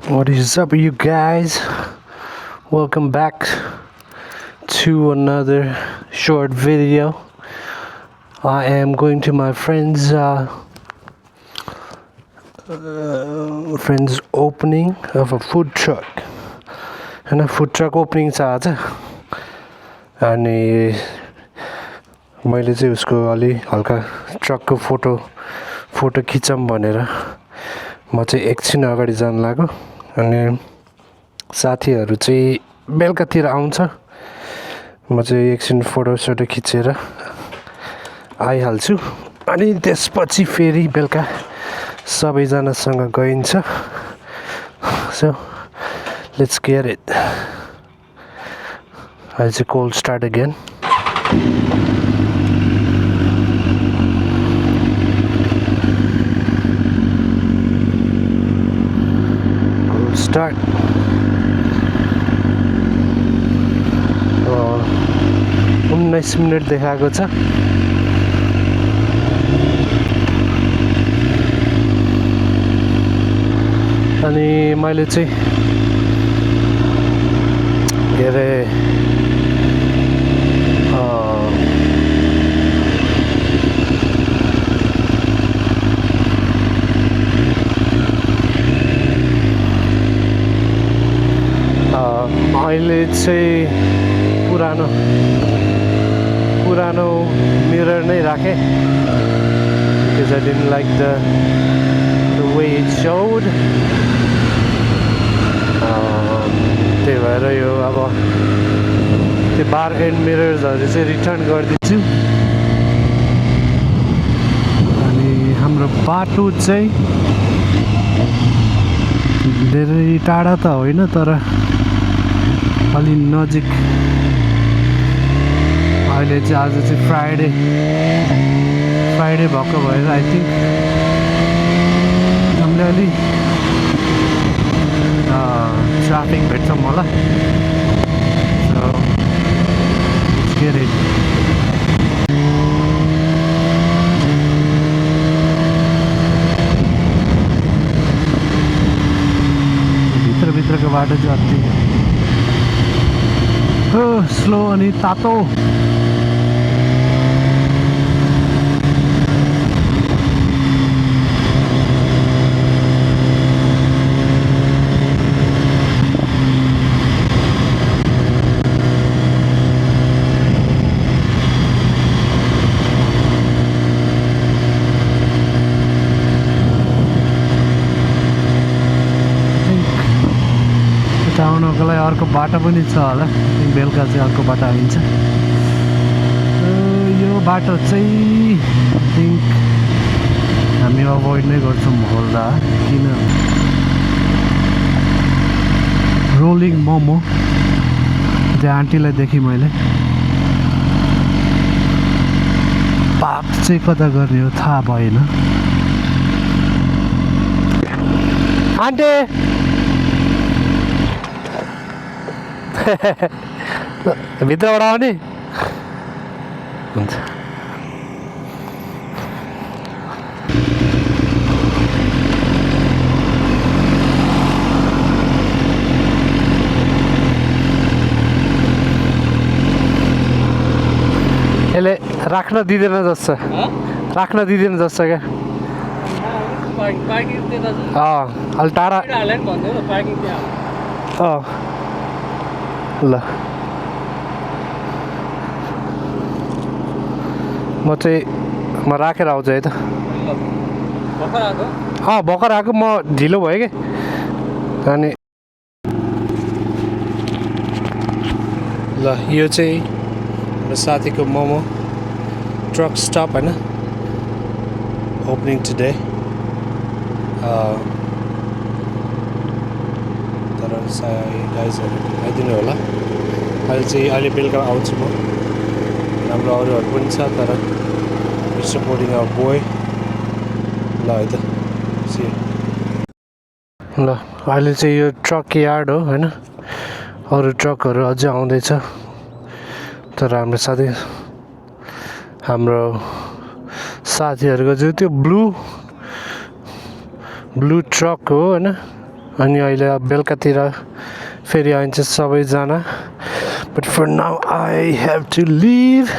What is up, you guys? Welcome back to another short video. I am going to my friend's opening of a food truck. And a food truck opening छ आज. अनि मैले चाहिँ उसको अलि हल्का ट्रकको photo खिचौँ भनेर म चाहिँ एकछिन अगाडि जान लाग्यो. अनि साथीहरू चाहिँ बेलुकातिर आउँछ. म चाहिँ एकछिन फोटो खिचेर आइहाल्छु. अनि त्यसपछि फेरि बेलुका सबैजनासँग गइन्छ. So let's get it. I'll say cold start again. Cold start. 19 minute देखाएको छ. अनि मैले चाहिँ के अरे अहिले चाहिँ पुरानो मिरर नै राखेँ because I didn't like the way it showed. त्यही भएर यो अब त्यो बार एन्ड मिरर्सहरू चाहिँ रिटर्न गरिदिन्छु. अनि हाम्रो बाटो चाहिँ धेरै टाढा त होइन तर अलि नजिक. अहिले चाहिँ आज चाहिँ फ्राइडे भएको भएर आई थिङ्क हामीले अलि ट्राफिक भेट्छौँ होला. So let's get it. भित्रको बाटो चाहिँ अति स्लो अनि तातो. आउनको लागि अर्को बाटो पनि छ होला. बेलुका चाहिँ अर्को बाटो आइन्छ. यो बाटो चाहिँ आई थिङ्क हामी अभोइड नै गर्छौँ होला. किन रोलिङ मोमो त्यो आन्टीलाई देखेँ मैले. पार्क चाहिँ कता गर्ने हो थाहा भएन. आन्टी भित्रबाट आउने हुन्छ. यसले राख्न दिँदैन जस्तो क्या. अलि टाढा ल म राखेर आउँछु है त. भर्खर आएको म ढिलो भयो कि. अनि ल यो चाहिँ मेरो साथीको मोमो ट्रक स्टप होइन. Opening today. तर गाइजहरू आइदिनु होला. अहिले बेलुका आउँछु म. हाम्रो अरूहरू पनि छ तर सपोर्टिङ आवर बोय. ल है त ल अहिले चाहिँ यो ट्रक यार्ड हो होइन. अरू ट्रकहरू अझै आउँदैछ तर हाम्रो साथीहरूको चाहिँ त्यो ब्लू ट्रक हो होइन. अनि अहिले बेलुकातिर फेरि आइन्छ सबैजना. But for now I have to leave.